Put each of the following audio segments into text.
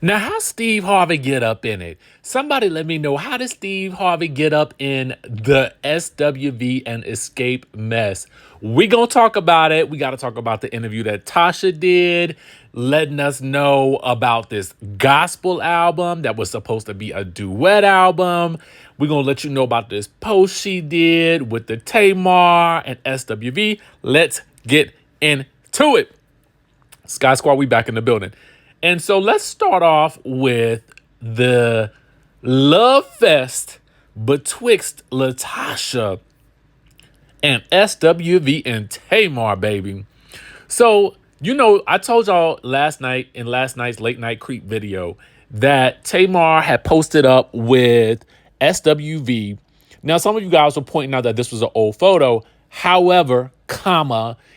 Now, how Steve Harvey get up in it? Somebody let me know, how did Steve Harvey get up in the SWV and Escape mess? We gonna talk about it. We got to talk about the interview that Tasha did, letting us know about this gospel album that was supposed to be a duet album. We're gonna let you know about this post she did with the Tamar and SWV. Let's get into it. Sky Squad, we back in the building. And so let's start off with the love fest betwixt Latasha and SWV and Tamar, baby. So, I told y'all last night in last night's late night creep video that Tamar had posted up with SWV. Now, some of you guys were pointing out that this was an old photo. However,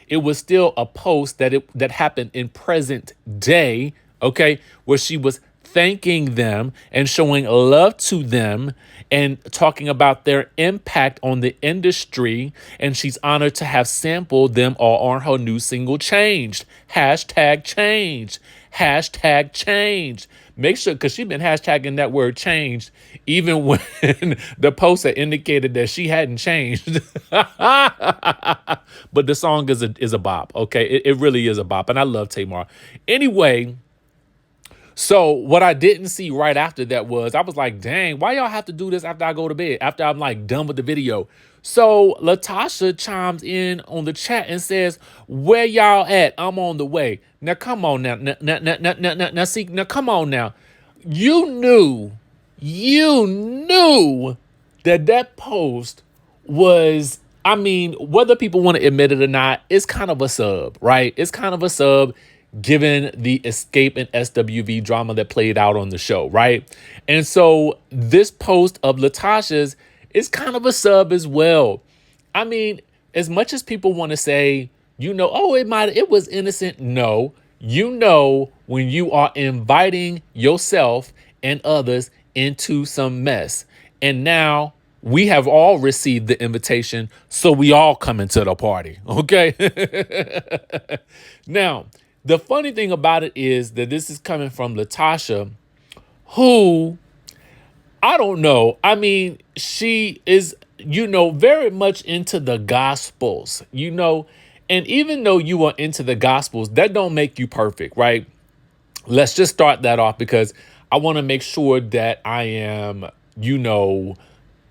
it was still a post that happened in present day, okay, where she was thanking them and showing love to them and talking about their impact on the industry. And she's honored to have sampled them all on her new single, Changed. Hashtag changed. Hashtag changed. Make sure, because she's been hashtagging that word changed, even when the post had indicated that she hadn't changed. But the song is a bop, okay? It really is a bop, and I love Tamar. Anyway, so what I didn't see right after that was, I was like, dang, why y'all have to do this after I go to bed, after I'm like done with the video? So Latasha chimes in on the chat and says, where y'all at? I'm on the way. Now, come on now. Now, come on now. You knew that post was, whether people want to admit it or not, it's kind of a sub, right? It's kind of a sub given the Escape and SWV drama that played out on the show, right? And so this post of Latasha's is kind of a sub as well. As much as people want to say, it was innocent. No, when you are inviting yourself and others into some mess. And now we have all received the invitation, so we all come into the party, okay? Now, the funny thing about it is that this is coming from Latasha, who, I don't know. She is, very much into the Gospels, and even though you are into the Gospels, that don't make you perfect, right? Let's just start that off, because I want to make sure that I am,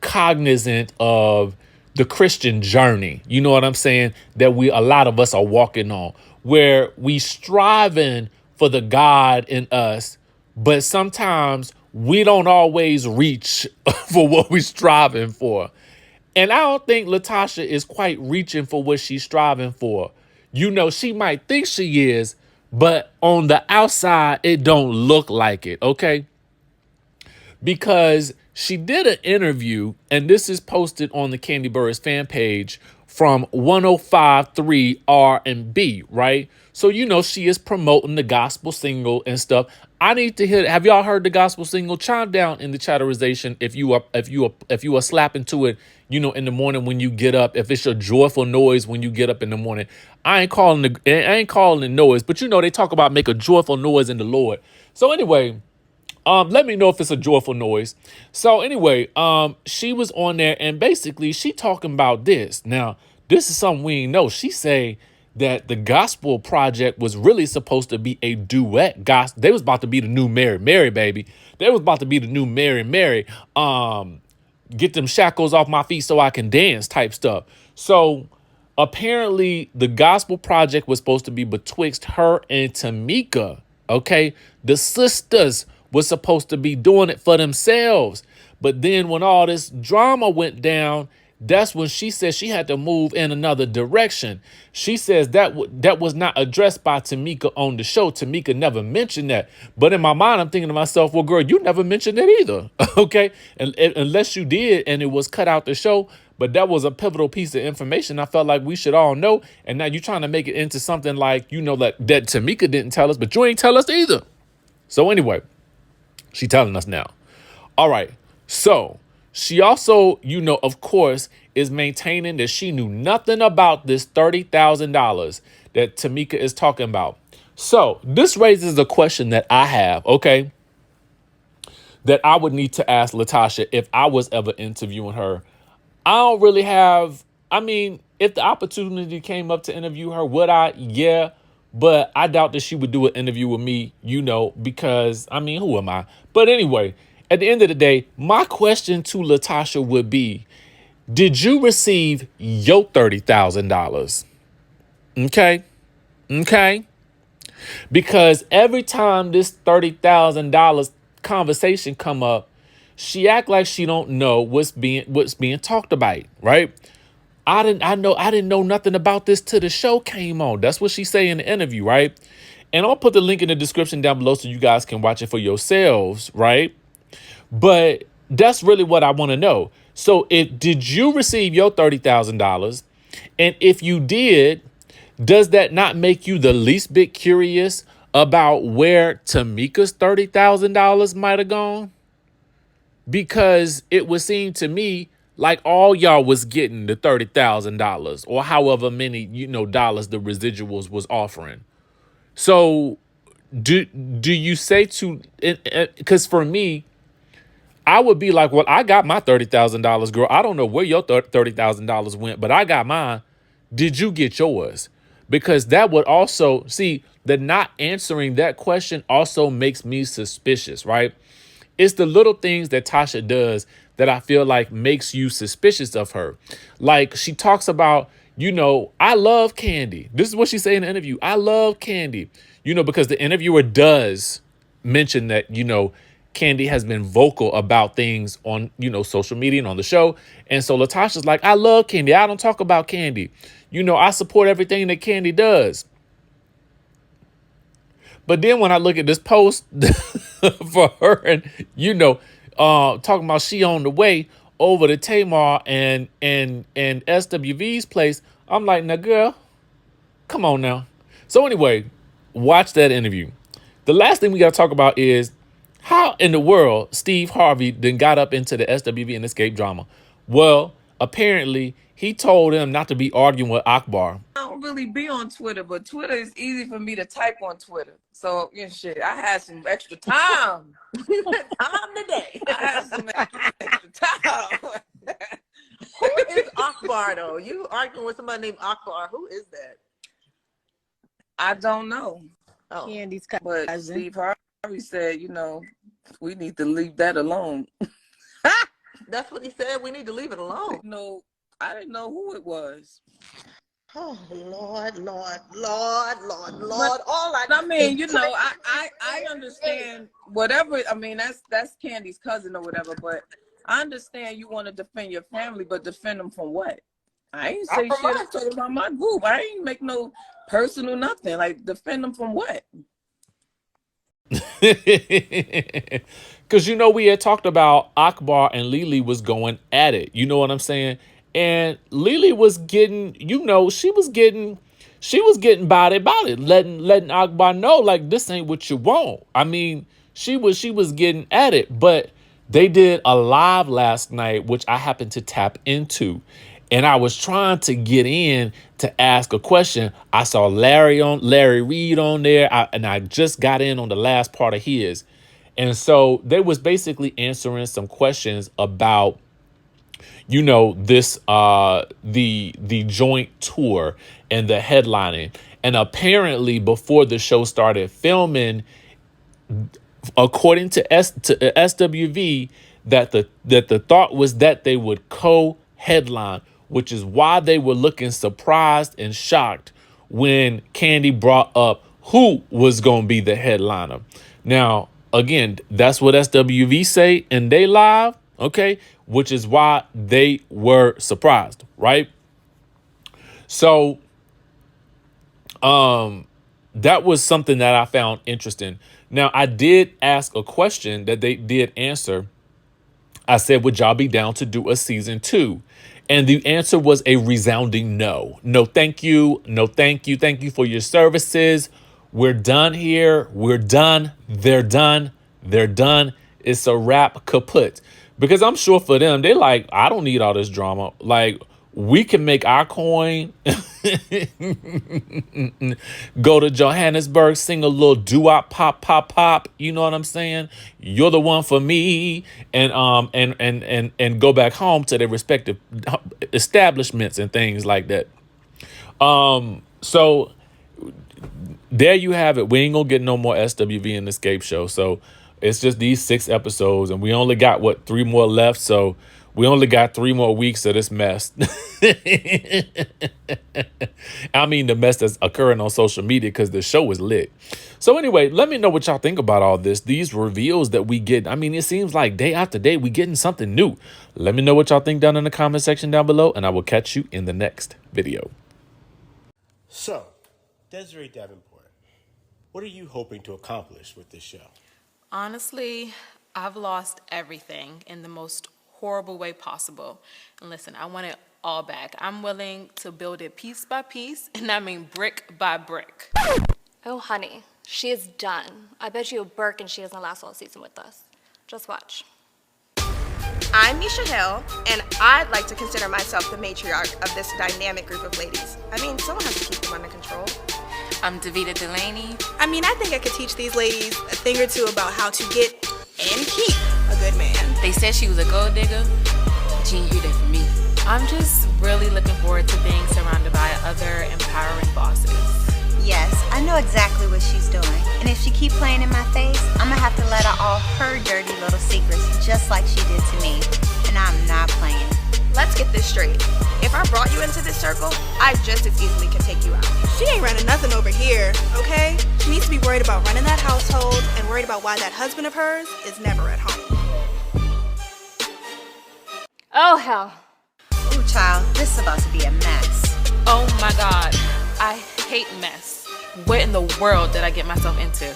cognizant of the Christian journey. You know what I'm saying? That a lot of us are walking on, where we striving for the God in us, but sometimes we don't always reach for what we're striving for. And I don't think Latasha is quite reaching for what she's striving for. She might think she is, but on the outside, it don't look like it, okay? Because she did an interview, and this is posted on the Kandi Burruss fan page, from 105.3 R&B, right? So, she is promoting the gospel single and stuff. I need to hear. Have y'all heard the gospel single? Chime down in the chatterization if you are slapping to it, in the morning when you get up. If it's your joyful noise when you get up in the morning, I ain't calling it noise, but they talk about make a joyful noise in the Lord. So anyway, let me know if it's a joyful noise. So anyway, she was on there, and basically she talking about this. Now, this is something we ain't know. She say that the gospel project was really supposed to be a duet gospel. They was about to be the new Mary, baby. They was about to be the new Mary. Get them shackles off my feet so I can dance type stuff. So apparently the gospel project was supposed to be betwixt her and Tamika. Okay. The sisters were supposed to be doing it for themselves. But then when all this drama went down, that's when she said she had to move in another direction. She says that was not addressed by Tamika on the show. Tamika never mentioned that. But in my mind, I'm thinking to myself, well, girl, you never mentioned that either. Okay. And unless you did and it was cut out the show. But that was a pivotal piece of information I felt like we should all know. And now you're trying to make it into something like, that Tamika didn't tell us, but you ain't tell us either. So anyway, she telling us now. All right. So she also, of course, is maintaining that she knew nothing about this $30,000 that Tamika is talking about. So this raises a question that I have. Okay. that I would need to ask Latasha if I was ever interviewing her. I don't really have, I mean, if the opportunity came up to interview her, would I? Yeah. But I doubt that she would do an interview with me, because, I mean, who am I? But anyway, at the end of the day, my question to Latasha would be, did you receive your $30,000? Okay. Okay. Because every time this $30,000 conversation come up, she act like she don't know what's being talked about, right? I didn't know nothing about this till the show came on. That's what she say in the interview, right? And I'll put the link in the description down below so you guys can watch it for yourselves, right? But that's really what I want to know. So did you receive your $30,000? And if you did, does that not make you the least bit curious about where Tamika's $30,000 might have gone? Because it would seem to me like all y'all was getting the $30,000 or however many, dollars the residuals was offering. So do you say to, because for me, I would be like, well, I got my $30,000, girl. I don't know where your $30,000 went, but I got mine. Did you get yours? Because that would also, see, the not answering that question also makes me suspicious, right? It's the little things that Tasha does that I feel like makes you suspicious of her. Like she talks about, I love Kandi. This is what she say in the interview. I love Kandi, because the interviewer does mention that, Kandi has been vocal about things on, social media and on the show. And so Latasha's like, I love Kandi. I don't talk about Kandi. I support everything that Kandi does. But then when I look at this post for her and, talking about she on the way over to Tamar and SWV's place, I'm like, now, girl, come on now. So anyway, watch that interview. The last thing we got to talk about is how in the world Steve Harvey then got up into the SWV and Escape drama. Well, apparently he told him not to be arguing with Akbar. I don't really be on Twitter, but Twitter is easy for me to type on Twitter. So, shit, I had some extra time. Time today. I had some extra time. Who is Akbar, though? You arguing with somebody named Akbar. Who is that? I don't know. Oh. Kandi's But cousin. Steve Harvey said, we need to leave that alone. That's what he said. We need to leave it alone. No, I didn't know who it was. Oh, Lord. All I mean, I understand whatever. I mean, that's Kandi's cousin or whatever, but I understand you want to defend your family, but defend them from what? I ain't say shit. I'm talking about my group. I ain't make no personal nothing. Like, defend them from what? Because, we had talked about Akbar and Lily was going at it. You know what I'm saying? And Lily was getting, she was getting about it, letting Akbar know, like, this ain't what you want. I mean, she was getting at it, but they did a live last night, which I happened to tap into. And I was trying to get in to ask a question. I saw Larry Reed on there, and I just got in on the last part of his. And so they was basically answering some questions about, this the joint tour and the headlining. And apparently before the show started filming, according to SWV, that the thought was that they would co-headline, which is why they were looking surprised and shocked when Kandi brought up who was going to be the headliner. Now, again, that's what SWV say in they live, okay? Which is why they were surprised, right? So, that was something that I found interesting. Now, I did ask a question that they did answer. I said, would y'all be down to do a season 2? And the answer was a resounding no. No, thank you. No, thank you. Thank you for your services. We're done here. We're done. They're done. They're done. It's a wrap, kaput. Because I'm sure for them, they like, I don't need all this drama. Like, we can make our coin go to Johannesburg, sing a little doo-wop, pop, pop, pop. You know what I'm saying? You're the one for me, and go back home to their respective establishments and things like that. So there you have it. We ain't gonna get no more SWV in the Escape Show. So it's just these 6 episodes, and we only got 3 more left. So we only got 3 more weeks of this mess. I mean, the mess that's occurring on social media, because the show is lit. So anyway, let me know what y'all think about all this. These reveals that we get. I mean, it seems like day after day we getting something new. Let me know what y'all think down in the comment section down below, and I will catch you in the next video. So, Desiree Davenport, what are you hoping to accomplish with this show? Honestly, I've lost everything in the most horrible way possible. And listen, I want it all back. I'm willing to build it piece by piece, and I mean brick by brick. Oh, honey, she is done. I bet you a Birkin she doesn't last all season with us. Just watch. I'm Misha Hill, and I'd like to consider myself the matriarch of this dynamic group of ladies. I mean, someone has to keep them under control. I'm Davita Delaney. I mean, I think I could teach these ladies a thing or two about how to get and keep a good man. They said she was a gold digger. Gene, you're there for me. I'm just really looking forward to being surrounded by other empowering bosses. Yes, I know exactly what she's doing. And if she keep playing in my face, I'm gonna have to let out all her dirty little secrets, just like she did to me. And I'm not playing. Let's get this straight. If I brought you into this circle, I just as easily can take you out. She ain't running nothing over here, okay? She needs to be worried about running that household and worried about why that husband of hers is never at home. Oh, hell. Ooh, child, this is about to be a mess. Oh my God, I hate mess. What in the world did I get myself into?